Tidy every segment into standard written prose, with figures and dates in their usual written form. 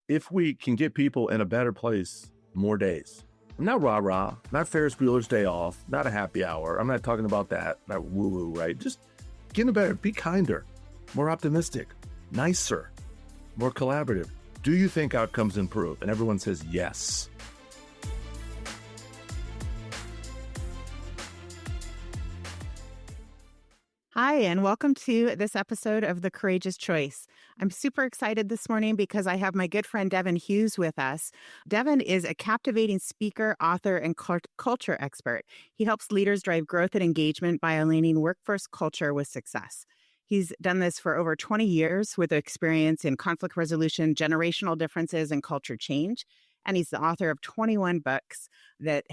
if we can get people in a better place more days. Not rah-rah, not Ferris Bueller's Day Off, not a happy hour. I'm not talking about that, not woo-woo, right? Just getting better, be kinder, more optimistic, nicer, more collaborative. Do you think outcomes improve? And everyone says yes. Hi, and welcome to this episode of The Courageous Choice. I'm super excited this morning because I have my good friend Devin Hughes with us. Devin is a captivating speaker, author, and culture expert. He helps leaders drive growth and engagement by aligning workforce culture with success. He's done this for over 20 years with experience in conflict resolution, generational differences, and culture change. And he's the author of 21 books that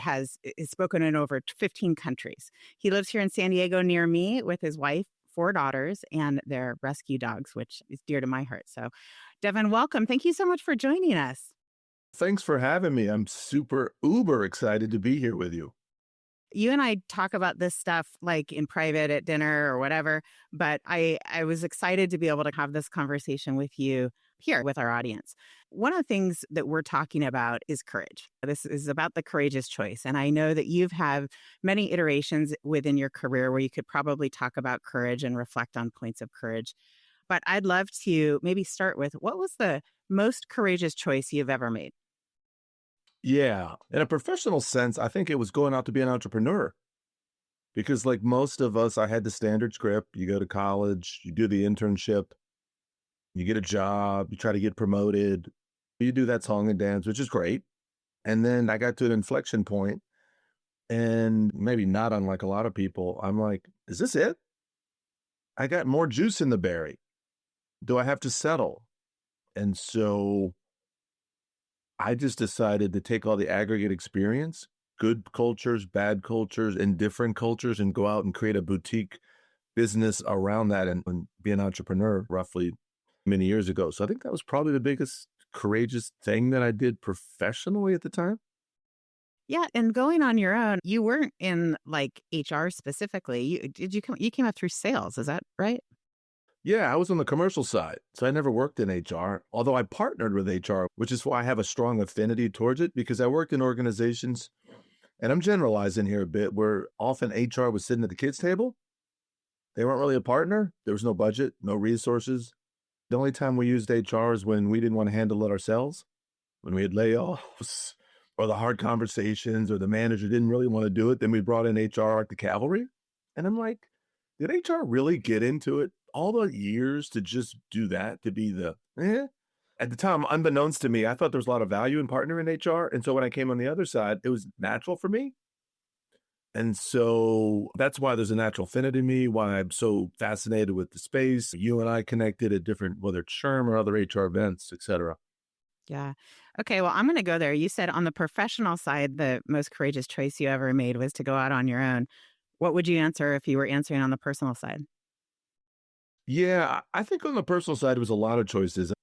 is spoken in over 15 countries. He lives here in San Diego near me with his wife, 4 daughters, and their rescue dogs, which is dear to my heart. So, Devin, welcome. Thank you so much for joining us. Thanks for having me. I'm super uber excited to be here with you. You and I talk about this stuff like in private at dinner or whatever, but I was excited to be able to have this conversation with you here with our audience. One of the things that we're talking about is courage. This is about the courageous choice. And I know that you've had many iterations within your career where you could probably talk about courage and reflect on points of courage. But I'd love to maybe start with, what was the most courageous choice you've ever made? Yeah. In a professional sense, I think it was going out to be an entrepreneur. Because like most of us, I had the standard script. You go to college, you do the internship, you get a job, you try to get promoted, you do that song and dance, which is great. And then I got to an inflection point, and maybe not unlike a lot of people, I'm like, is this it? I got more juice in the berry. Do I have to settle? And so I just decided to take all the aggregate experience, good cultures, bad cultures, indifferent cultures, and go out and create a boutique business around that and be an entrepreneur roughly many years ago. So I think that was probably the biggest courageous thing that I did professionally at the time. Yeah, and going on your own, you weren't in like HR specifically. You came up through sales, is that right? Yeah, I was on the commercial side. So I never worked in HR, although I partnered with HR, which is why I have a strong affinity towards it, because I worked in organizations, and I'm generalizing here a bit, where often HR was sitting at the kids' table. They weren't really a partner. There was no budget, no resources. The only time we used HR is when we didn't want to handle it ourselves, when we had layoffs or the hard conversations or the manager didn't really want to do it. Then we brought in HR like the cavalry. And I'm like, did HR really get into it all the years to just do that, to be the, eh? At the time, unbeknownst to me, I thought there was a lot of value in partnering in HR. And so when I came on the other side, it was natural for me. And so that's why there's a natural affinity in me, why I'm so fascinated with the space. You and I connected at different, whether it's SHRM or other HR events, et cetera. Yeah. Okay, well, I'm going to go there. You said on the professional side, the most courageous choice you ever made was to go out on your own. What would you answer if you were answering on the personal side? Yeah, I think on the personal side, it was a lot of choices.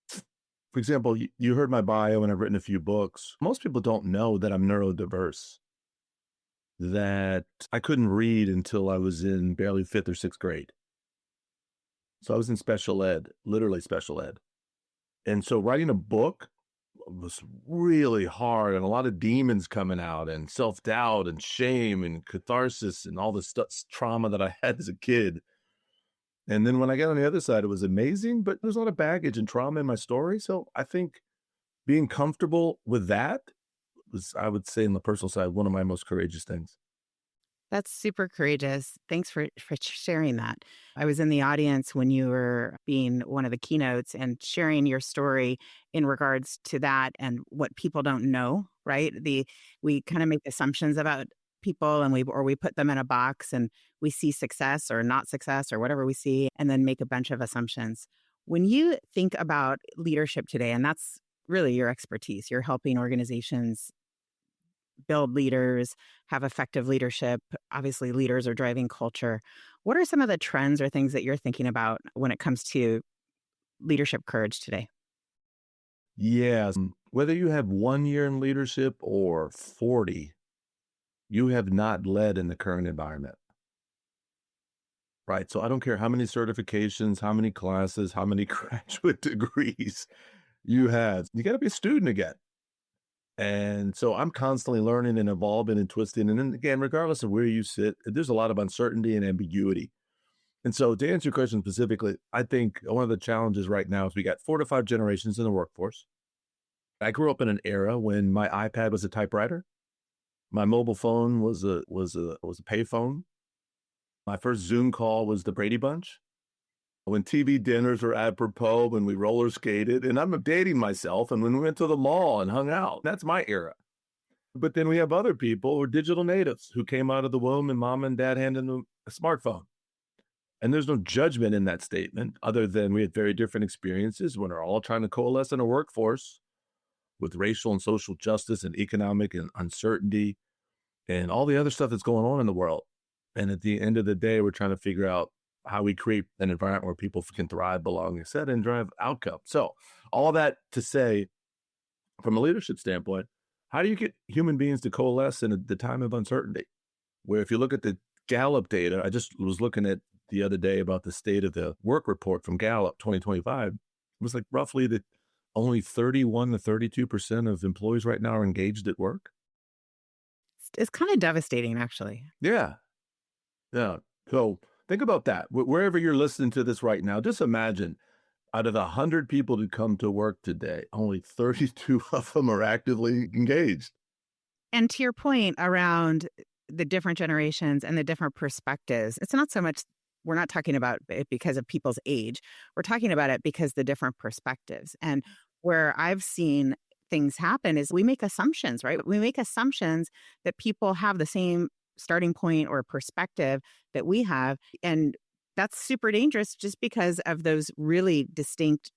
For example, you heard my bio and I've written a few books. Most people don't know that I'm neurodiverse, that I couldn't read until I was in barely 5th or 6th grade. So I was in special ed, literally special ed. And so writing a book was really hard, and a lot of demons coming out, and self-doubt and shame and catharsis and all the stuff, trauma that I had as a kid. And then when I got on the other side, it was amazing, but there's a lot of baggage and trauma in my story. So I think being comfortable with that was, I would say, on the personal side, one of my most courageous things. That's super courageous. Thanks for sharing that. I was in the audience when you were being one of the keynotes and sharing your story in regards to that and what people don't know, right? We kind of make assumptions about people, and we put them in a box, and we see success or not success or whatever we see, and then make a bunch of assumptions. When you think about leadership today, and that's really your expertise, you're helping organizations build leaders, have effective leadership. Obviously, leaders are driving culture. What are some of the trends or things that you're thinking about when it comes to leadership courage today? Yes. Whether you have 1 year in leadership or 40, you have not led in the current environment. Right. So I don't care how many certifications, how many classes, how many graduate degrees You have. You got to be a student again. And so I'm constantly learning and evolving and twisting. And then again, regardless of where you sit, there's a lot of uncertainty and ambiguity. And so to answer your question specifically, I think one of the challenges right now is we got 4 to 5 generations in the workforce. I grew up in an era when my iPad was a typewriter. My mobile phone was a payphone. My first Zoom call was the Brady Bunch. When TV dinners were apropos, when we roller skated, and I'm dating myself, and when we went to the mall and hung out. That's my era. But then we have other people who are digital natives who came out of the womb and mom and dad handed them a smartphone. And there's no judgment in that statement other than we had very different experiences when we're all trying to coalesce in a workforce with racial and social justice and economic and uncertainty and all the other stuff that's going on in the world. And at the end of the day, we're trying to figure out how we create an environment where people can thrive, belong, etc., and drive outcome. So all that to say, from a leadership standpoint, how do you get human beings to coalesce in the time of uncertainty? Where if you look at the Gallup data, I just was looking at the other day about the state of the work report from Gallup 2025. It was like roughly that only 31 to 32% of employees right now are engaged at work. It's kind of devastating, actually. Yeah. Yeah. So think about that. Wherever you're listening to this right now, just imagine out of the 100 people who come to work today, only 32 of them are actively engaged. And to your point around the different generations and the different perspectives, it's not so much, we're not talking about it because of people's age. We're talking about it because the different perspectives. And where I've seen things happen is we make assumptions, right? We make assumptions that people have the same starting point or perspective that we have. And that's super dangerous just because of those really distinct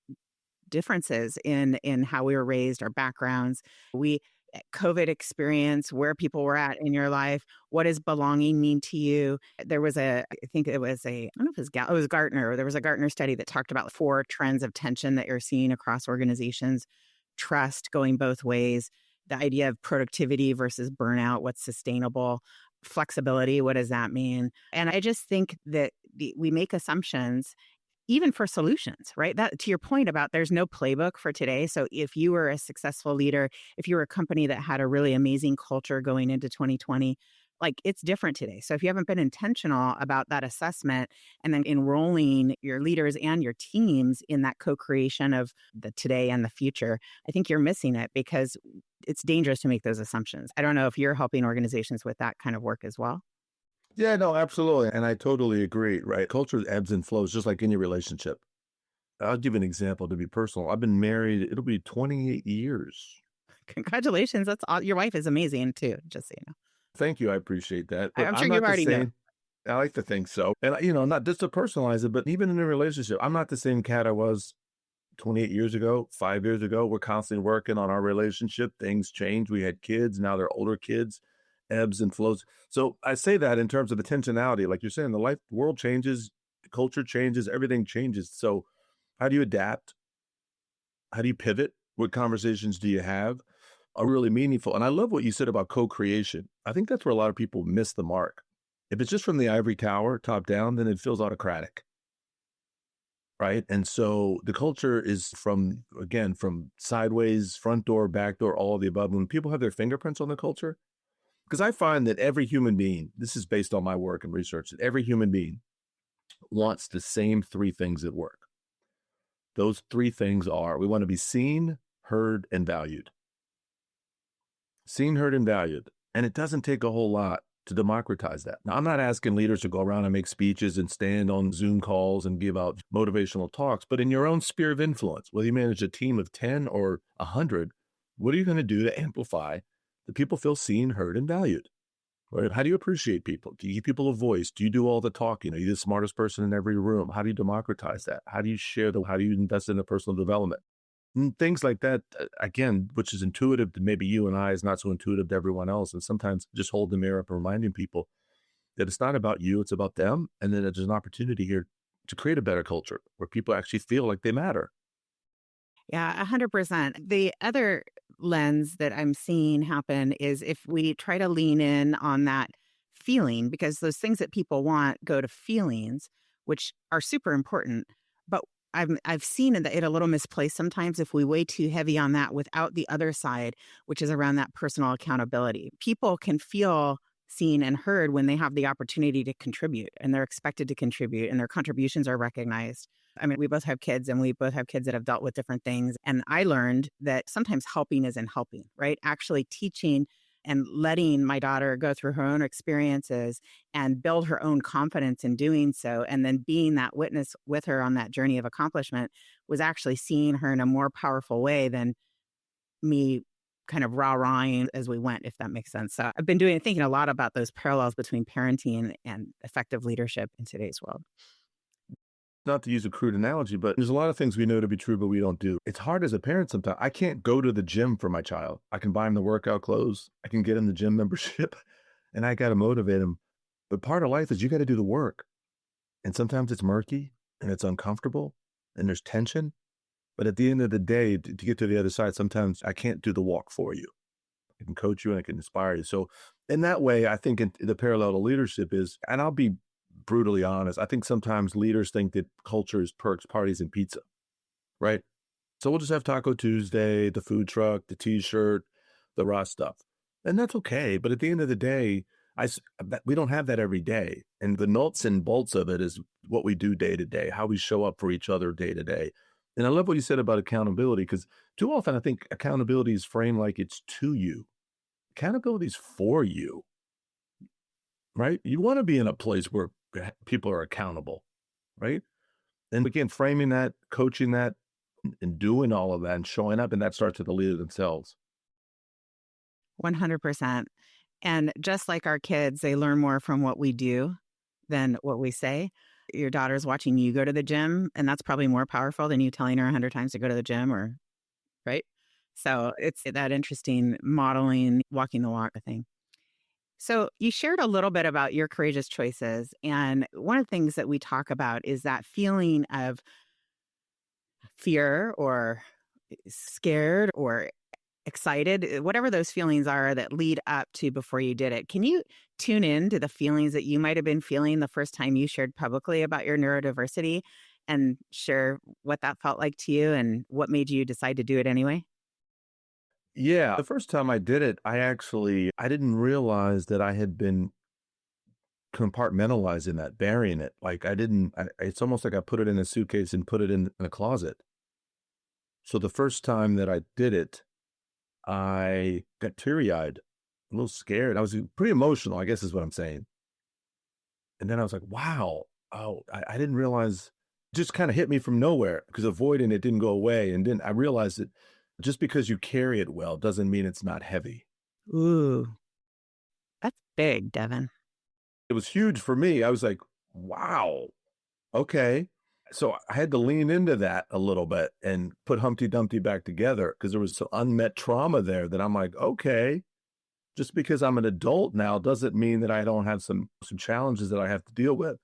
differences in how we were raised, our backgrounds. We COVID experience, where people were at in your life. What does belonging mean to you? There was I think it was I don't know if it was it was Gartner. There was a Gartner study that talked about 4 trends of tension that you're seeing across organizations. Trust going both ways. The idea of productivity versus burnout. What's sustainable? Flexibility. What does that mean? And I just think that we make assumptions even for solutions, right? That to your point about there's no playbook for today. So if you were a successful leader, if you were a company that had a really amazing culture going into 2020, like it's different today. So if you haven't been intentional about that assessment and then enrolling your leaders and your teams in that co-creation of the today and the future, I think you're missing it because it's dangerous to make those assumptions. I don't know if you're helping organizations with that kind of work as well. Yeah, no, absolutely. And I totally agree, right? Culture ebbs and flows just like any relationship. I'll give an example to be personal. I've been married, it'll be 28 years. Congratulations. That's all. Your wife is amazing too, just so you know. Thank you. I appreciate that. But I'm I'm sure you not the already knew. same. I like to think so. And, not just to personalize it, but even in a relationship, I'm not the same cat I was 28 years ago, 5 years ago. We're constantly working on our relationship. Things change. We had kids. Now they're older kids, ebbs and flows. So I say that in terms of intentionality. Like you're saying, the world changes, the culture changes, everything changes. So how do you adapt? How do you pivot? What conversations do you have? Are really meaningful. And I love what you said about co-creation. I think that's where a lot of people miss the mark. If it's just from the ivory tower, top down, then it feels autocratic, right? And so the culture is from sideways, front door, back door, all of the above. When people have their fingerprints on the culture, because I find that every human being, this is based on my work and research, that every human being wants the same 3 things at work. Those 3 things are, we want to be seen, heard, and valued. Seen, heard, and valued. And it doesn't take a whole lot to democratize that. Now, I'm not asking leaders to go around and make speeches and stand on Zoom calls and give out motivational talks, but in your own sphere of influence, whether you manage a team of 10 or 100, what are you going to do to amplify that people feel seen, heard, and valued? Right? How do you appreciate people? Do you give people a voice? Do you do all the talking? Are you the smartest person in every room? How do you democratize that? How do you how do you invest in the personal development? And things like that, again, which is intuitive to maybe you and I, is not so intuitive to everyone else. And sometimes just hold the mirror up and reminding people that it's not about you, it's about them. And then there's an opportunity here to create a better culture where people actually feel like they matter. Yeah, 100%. The other lens that I'm seeing happen is if we try to lean in on that feeling, because those things that people want go to feelings, which are super important. But I've seen it a little misplaced sometimes if we weigh too heavy on that without the other side, which is around that personal accountability. People can feel seen and heard when they have the opportunity to contribute and they're expected to contribute and their contributions are recognized. I mean, we both have kids and we both have kids that have dealt with different things. And I learned that sometimes helping isn't helping, right? Actually teaching and letting my daughter go through her own experiences and build her own confidence in doing so. And then being that witness with her on that journey of accomplishment was actually seeing her in a more powerful way than me kind of rah-rahing as we went, if that makes sense. So I've been thinking a lot about those parallels between parenting and effective leadership in today's world. Not to use a crude analogy, but there's a lot of things we know to be true, but we don't do. It's hard as a parent sometimes. I can't go to the gym for my child. I can buy him the workout clothes. I can get him the gym membership and I got to motivate him. But part of life is you got to do the work. And sometimes it's murky and it's uncomfortable and there's tension. But at the end of the day, to get to the other side, sometimes I can't do the walk for you. I can coach you and I can inspire you. So in that way, I think the parallel to leadership is, and I'll be brutally honest, I think sometimes leaders think that culture is perks, parties, and pizza, right? So we'll just have Taco Tuesday, the food truck, the t-shirt, the raw stuff. And that's okay. But at the end of the day, we don't have that every day. And the nuts and bolts of it is what we do day to day, how we show up for each other day to day. And I love what you said about accountability, because too often I think accountability is framed like it's to you. Accountability is for you, right? You want to be in a place where people are accountable, right? And again, framing that, coaching that, and doing all of that and showing up, and that starts with the leader themselves. 100%. And just like our kids, they learn more from what we do than what we say. Your daughter's watching you go to the gym, and that's probably more powerful than you telling her 100 times to go to the gym, or right? So it's that interesting modeling, walking the walk thing. So you shared a little bit about your courageous choices. And one of the things that we talk about is that feeling of fear or scared or excited, whatever those feelings are that lead up to before you did it. Can you tune in to the feelings that you might have been feeling the first time you shared publicly about your neurodiversity and share what that felt like to you and what made you decide to do it anyway? Yeah. The first time I did it, I didn't realize that I had been compartmentalizing that, burying it. Like it's almost like I put it in a suitcase and put it in a closet. So the first time that I did it, I got teary-eyed, a little scared. I was pretty emotional, I guess is what I'm saying. And then I was like, wow, I didn't realize, it just kind of hit me from nowhere because avoiding it didn't go away. And then I realized that just because you carry it well doesn't mean it's not heavy. Ooh, that's big, Devin. It was huge for me. I was like, wow, okay. So I had to lean into that a little bit and put Humpty Dumpty back together because there was some unmet trauma there that I'm like, okay, just because I'm an adult now doesn't mean that I don't have some challenges that I have to deal with.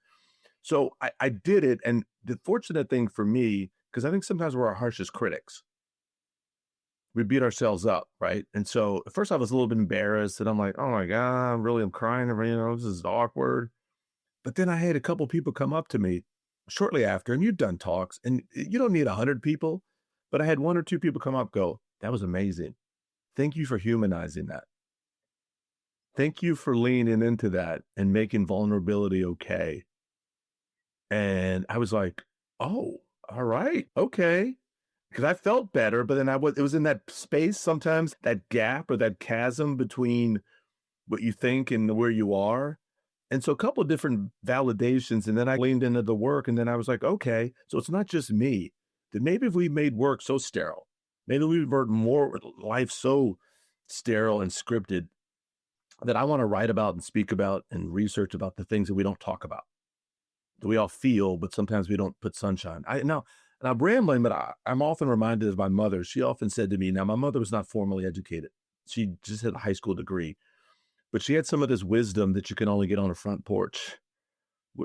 So I did it. And the fortunate thing for me, because I think sometimes we're our harshest critics. We beat ourselves up, right? And so at first I was a little bit embarrassed and I'm like, oh my God, I'm crying, this is awkward. But then I had a couple people come up to me shortly after, and you've done talks, and you don't need 100 people, but I had one or two people come up, go, that was amazing. Thank you for humanizing that. Thank you for leaning into that and making vulnerability okay. And I was like, oh, all right, okay. Because I felt better, but then it was in that space sometimes, that gap or that chasm between what you think and where you are. And so a couple of different validations, and then I leaned into the work, and then I was like, okay, so it's not just me. That maybe if we made work so sterile, maybe we made more life so sterile and scripted that I want to write about and speak about and research about the things that we don't talk about, that we all feel, but sometimes we don't put sunshine. And I'm rambling, but I'm often reminded of my mother. She often said to me, now my mother was not formally educated. She just had a high school degree. But she had some of this wisdom that you can only get on a front porch,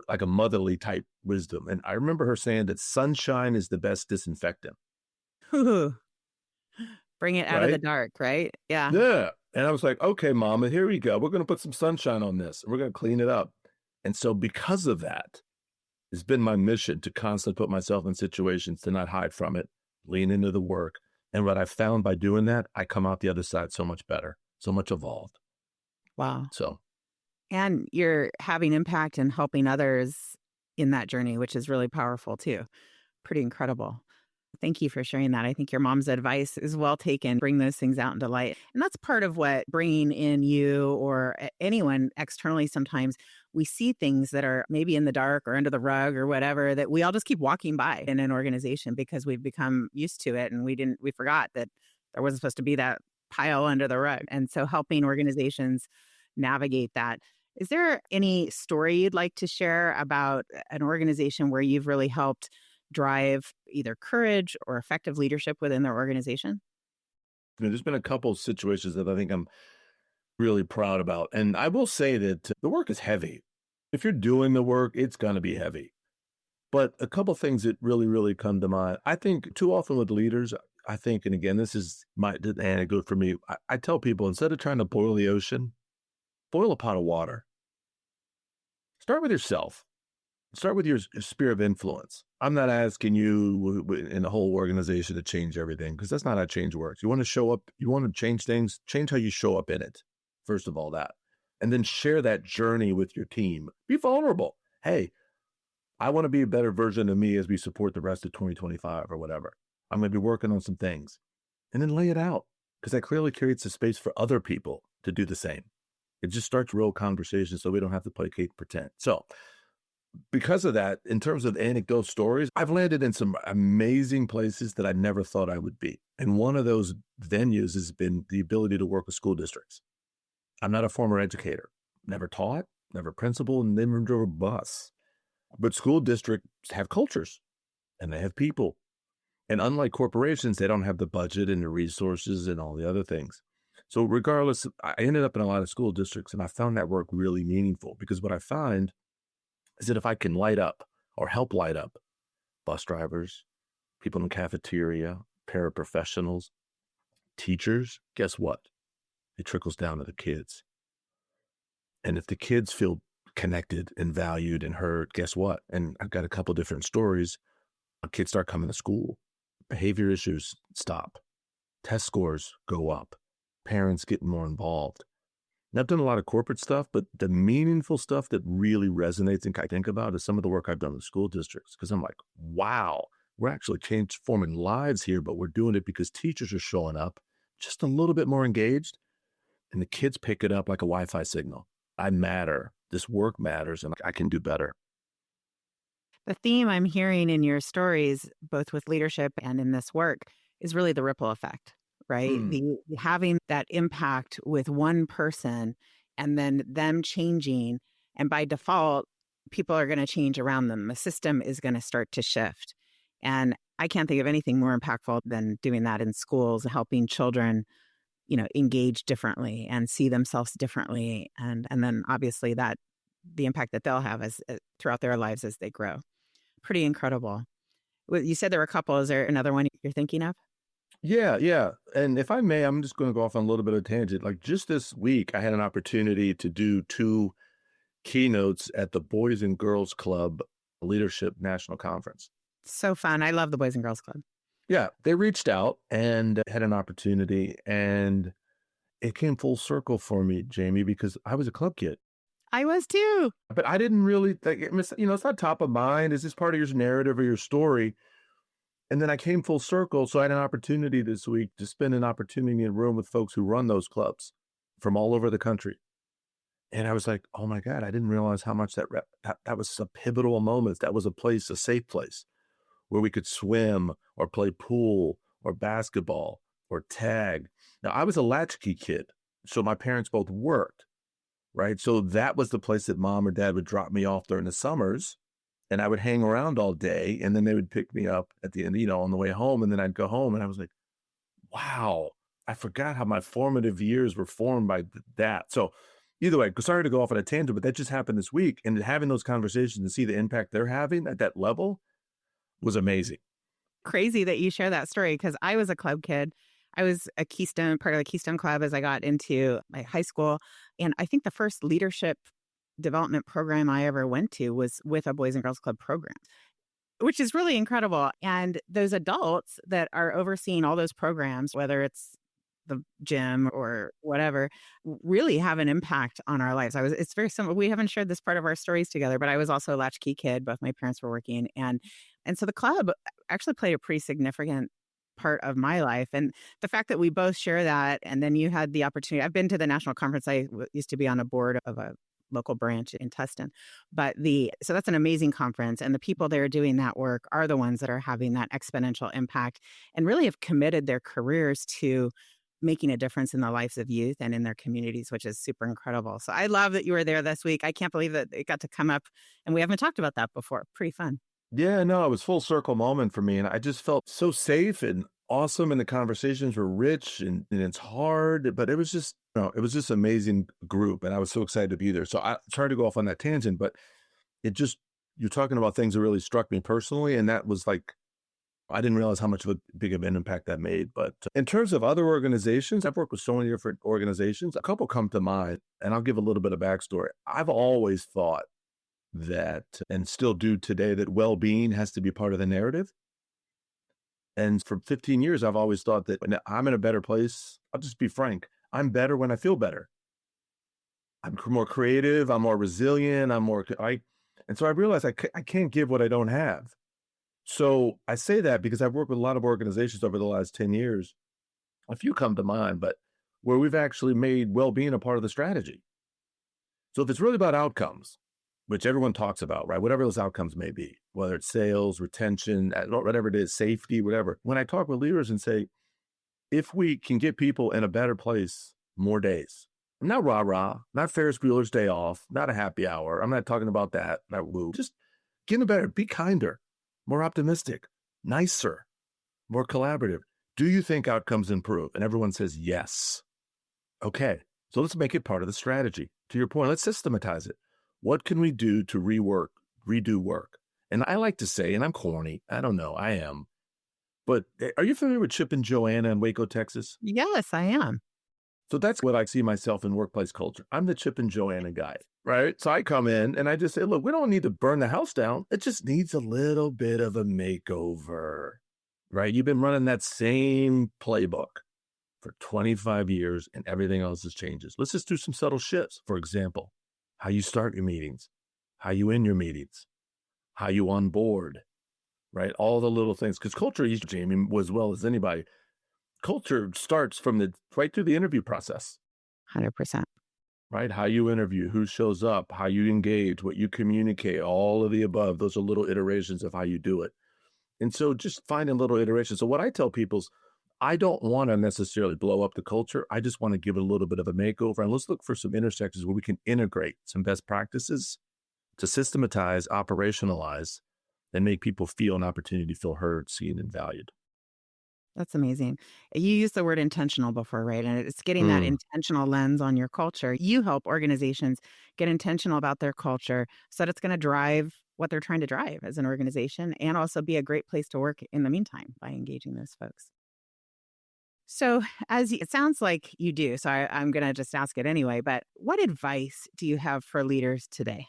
like a motherly type wisdom. And I remember her saying that sunshine is the best disinfectant. Ooh, bring it out of the Right? dark, right? Yeah. Yeah. And I was like, okay, mama, here we go. We're going to put some sunshine on this. And we're going to clean it up. And so because of that, It's been my mission to constantly put myself in situations to not hide from it, lean into the work. And what I found by doing that, I come out the other side so much better, so much evolved. Wow. So And you're having impact and helping others in that journey, which is really powerful too. Pretty incredible. Thank you for sharing that. I think your mom's advice is well taken. Bring those things out into light. And that's part of what bringing in you or anyone externally, sometimes we see things that are maybe in the dark or under the rug or whatever that we all just keep walking by in an organization because we've become used to it and we forgot that there wasn't supposed to be that pile under the rug. And so helping organizations navigate that. Is there any story you'd like to share about an organization where you've really helped drive either courage or effective leadership within their organization? there's been a couple of situations that I think I'm really proud about. And I will say that the work is heavy. If you're doing the work, it's going to be heavy. But a couple things that really, really come to mind. I think too often with leaders, I think, and again, this is my anecdote for me. I tell people instead of trying to boil the ocean, boil a pot of water. Start with yourself. Start with your sphere of influence. I'm not asking you in the whole organization to change everything because that's not how change works. You want to show up, you want to change things, change how you show up in it. First of all, that. And then share that journey with your team. Be vulnerable. Hey, I want to be a better version of me as we support the rest of 2025 or whatever. I'm going to be working on some things. And then lay it out because that clearly creates a space for other people to do the same. It just starts real conversations so we don't have to play Kate pretend. So because of that, in terms of anecdote stories, I've landed in some amazing places that I never thought I would be. And one of those venues has been the ability to work with school districts. I'm not a former educator, never taught, never principal, never drove a bus. But school districts have cultures and they have people. And unlike corporations, they don't have the budget and the resources and all the other things. So regardless, I ended up in a lot of school districts and I found that work really meaningful because what I find is that if I can light up or help light up bus drivers, people in the cafeteria, paraprofessionals, teachers, guess what? It trickles down to the kids. And if the kids feel connected and valued and heard, guess what? And I've got a couple different stories. Kids start coming to school. Behavior issues stop. Test scores go up. Parents get more involved. And I've done a lot of corporate stuff, but the meaningful stuff that really resonates and I think about is some of the work I've done with school districts. Because I'm like, wow, we're actually transforming lives here, but we're doing it because teachers are showing up just a little bit more engaged. And the kids pick it up like a Wi-Fi signal. I matter. This work matters and I can do better. The theme I'm hearing in your stories, both with leadership and in this work, is really the ripple effect, right? Mm. The having that impact with one person and then them changing. And by default, people are going to change around them. The system is going to start to shift. And I can't think of anything more impactful than doing that in schools, helping children, engage differently and see themselves differently. And then obviously that the impact that they'll have as throughout their lives as they grow. Pretty incredible. You said there were a couple. Is there another one you're thinking of? Yeah. And if I may, I'm just going to go off on a little bit of a tangent. Like just this week, I had an opportunity to do 2 keynotes at the Boys and Girls Club Leadership National Conference. So fun. I love the Boys and Girls Club. Yeah, they reached out and had an opportunity and it came full circle for me, Jamie, because I was a club kid. I was too. But I didn't really, it's not top of mind. Is this part of your narrative or your story? And then I came full circle. So I had an opportunity this week to spend an opportunity in a room with folks who run those clubs from all over the country. And I was like, oh my God, I didn't realize how much that was a pivotal moment. That was a place, a safe place where we could swim or play pool or basketball or tag. Now I was a latchkey kid. So my parents both worked. Right. So that was the place that mom or dad would drop me off during the summers and I would hang around all day. And then they would pick me up at the end, on the way home. And then I'd go home and I was like, wow, I forgot how my formative years were formed by that. So either way, sorry to go off on a tangent, but that just happened this week. And having those conversations and see the impact they're having at that level was amazing. Crazy that you share that story because I was a club kid. I was part of the Keystone Club as I got into my high school. And I think the first leadership development program I ever went to was with a Boys and Girls Club program, which is really incredible. And those adults that are overseeing all those programs, whether it's the gym or whatever, really have an impact on our lives. It's very similar. We haven't shared this part of our stories together, but I was also a latchkey kid. Both my parents were working. And so the club actually played a pretty significant part of my life. And the fact that we both share that, and then you had the opportunity, I've been to the national conference. Used to be on a board of a local branch in Tustin. So that's an amazing conference. And the people that are doing that work are the ones that are having that exponential impact and really have committed their careers to making a difference in the lives of youth and in their communities, which is super incredible. So I love that you were there this week. I can't believe that it got to come up and we haven't talked about that before. Pretty fun. Yeah, no, it was full circle moment for me. And I just felt so safe and awesome. And the conversations were rich and it's hard, but it was just, it was just amazing group. And I was so excited to be there. So I tried to go off on that tangent, but it just, you're talking about things that really struck me personally. And that was like, I didn't realize how much of a big of an impact that made. But in terms of other organizations, I've worked with so many different organizations. A couple come to mind, and I'll give a little bit of backstory. I've always thought that, and still do today, that well-being has to be part of the narrative. And for 15 years, I've always thought that when I'm in a better place, I'll just be frank, I'm better when I feel better. I'm more creative, I'm more resilient, and so I realized I can't give what I don't have. So I say that because I've worked with a lot of organizations over the last 10 years. A few come to mind, but where we've actually made well-being a part of the strategy. So if it's really about outcomes, which everyone talks about, right? Whatever those outcomes may be, whether it's sales, retention, whatever it is, safety, whatever. When I talk with leaders and say, if we can get people in a better place more days, not rah-rah, not Ferris Bueller's day off, not a happy hour. I'm not talking about that, not woo. Just get in a better, be kinder, more optimistic, nicer, more collaborative. Do you think outcomes improve? And everyone says yes. Okay, so let's make it part of the strategy. To your point, let's systematize it. What can we do to redo work? And I like to say, and I'm corny, I don't know, I am, but are you familiar with Chip and Joanna in Waco, Texas? Yes, I am. So that's what I see myself in workplace culture. I'm the Chip and Joanna guy, right? So I come in and I just say, look, we don't need to burn the house down. It just needs a little bit of a makeover, right? You've been running that same playbook for 25 years and everything else has changes. Let's just do some subtle shifts. For example, how you start your meetings, how you end your meetings, how you onboard, right? All the little things. Because culture, Jamie, as well as anybody, culture starts from right through the interview process. 100%. Right? How you interview, who shows up, how you engage, what you communicate, all of the above. Those are little iterations of how you do it. And so just finding little iterations. So what I tell people is, I don't want to necessarily blow up the culture. I just want to give it a little bit of a makeover. And let's look for some intersections where we can integrate some best practices to systematize, operationalize, and make people feel an opportunity to feel heard, seen, and valued. That's amazing. You used the word intentional before, right? And it's getting that intentional lens on your culture. You help organizations get intentional about their culture so that it's going to drive what they're trying to drive as an organization and also be a great place to work in the meantime by engaging those folks. So, it sounds like you do, so I'm going to just ask it anyway, but what advice do you have for leaders today?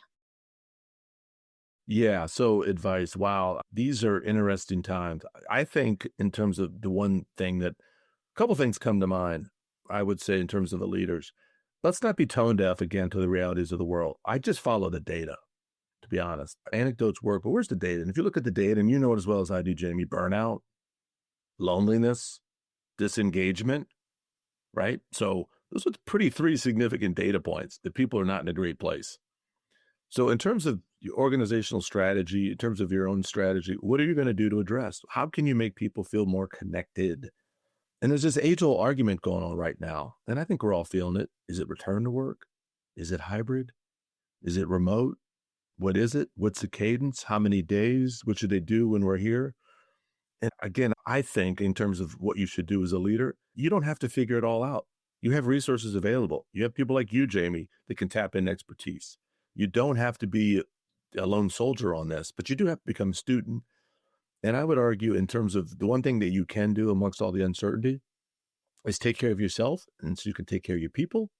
Yeah. So advice. Wow. These are interesting times. I think in terms of the one thing that a couple things come to mind, I would say in terms of the leaders, let's not be tone deaf again to the realities of the world. I just follow the data, to be honest. Anecdotes work, but where's the data? And if you look at the data, and you know it as well as I do, Jamie, burnout, loneliness, disengagement, right? So those are pretty three significant data points that people are not in a great place. So in terms of your organizational strategy, in terms of your own strategy, what are you going to do to address? How can you make people feel more connected? And there's this age-old argument going on right now, and I think we're all feeling it. Is it return to work? Is it hybrid? Is it remote? What is it? What's the cadence? How many days? What should they do when we're here? And again, I think in terms of what you should do as a leader, you don't have to figure it all out. You have resources available. You have people like you, Jamie, that can tap in expertise. You don't have to be a lone soldier on this, but you do have to become a student. And I would argue in terms of the one thing that you can do amongst all the uncertainty is take care of yourself, and so you can take care of your people.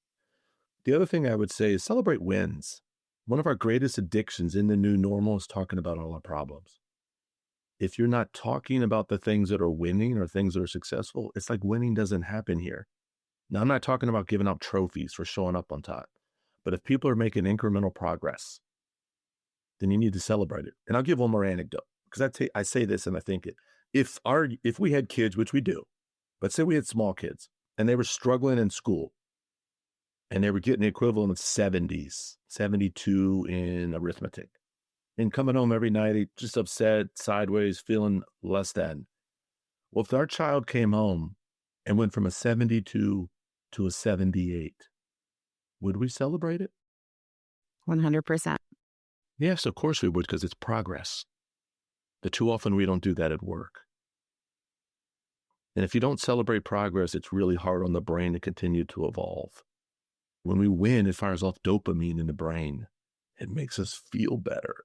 The other thing I would say is celebrate wins. One of our greatest addictions in the new normal is talking about all our problems. If you're not talking about the things that are winning or things that are successful, it's like winning doesn't happen here. Now, I'm not talking about giving out trophies for showing up on time, but if people are making incremental progress, then you need to celebrate it. And I'll give one more anecdote because I say this and I think it. If we had kids, which we do, but say we had small kids and they were struggling in school and they were getting the equivalent of 70s, 72 in arithmetic, and coming home every night just upset, sideways, feeling less than. Well, if our child came home and went from a 72 to a 78, would we celebrate it? 100%. Yes, of course we would, because it's progress. But too often we don't do that at work. And if you don't celebrate progress, it's really hard on the brain to continue to evolve. When we win, it fires off dopamine in the brain. It makes us feel better.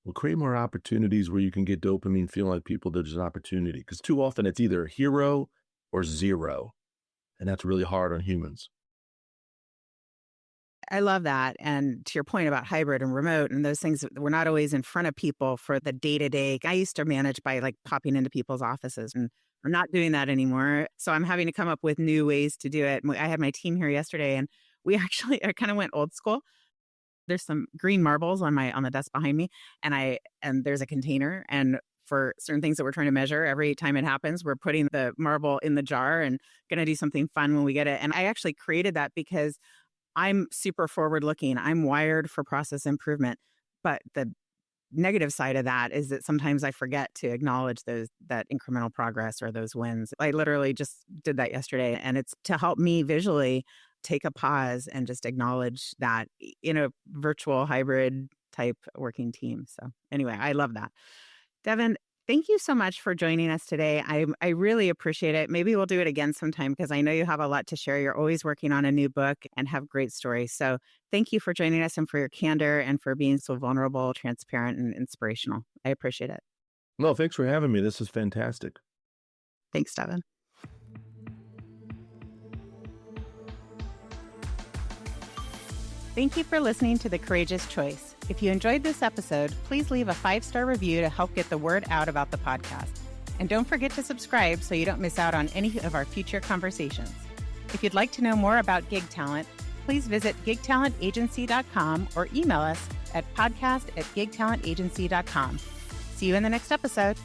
We'll create more opportunities where you can get dopamine, feeling like people, there's an opportunity. Because too often it's either hero or zero. And that's really hard on humans. I love that. And to your point about hybrid and remote and those things, we're not always in front of people for the day-to-day. I used to manage by like popping into people's offices, and we're not doing that anymore. So I'm having to come up with new ways to do it. I had my team here yesterday, and I kind of went old school. There's some green marbles on the desk behind me, and there's a container, and for certain things that we're trying to measure, every time it happens, we're putting the marble in the jar and going to do something fun when we get it. And I actually created that because I'm super forward looking. I'm wired for process improvement. But the negative side of that is that sometimes I forget to acknowledge that incremental progress or those wins. I literally just did that yesterday, and it's to help me visually take a pause and just acknowledge that in a virtual hybrid type working team. So anyway, I love that. Devin, thank you so much for joining us today. I really appreciate it. Maybe we'll do it again sometime because I know you have a lot to share. You're always working on a new book and have great stories. So thank you for joining us and for your candor and for being so vulnerable, transparent, and inspirational. I appreciate it. No, thanks for having me. This is fantastic. Thanks, Devin. Thank you for listening to The Courageous Choice. If you enjoyed this episode, please leave a 5-star review to help get the word out about the podcast. And don't forget to subscribe so you don't miss out on any of our future conversations. If you'd like to know more about gig talent, please visit gigtalentagency.com or email us at podcast@gigtalentagency.com. See you in the next episode.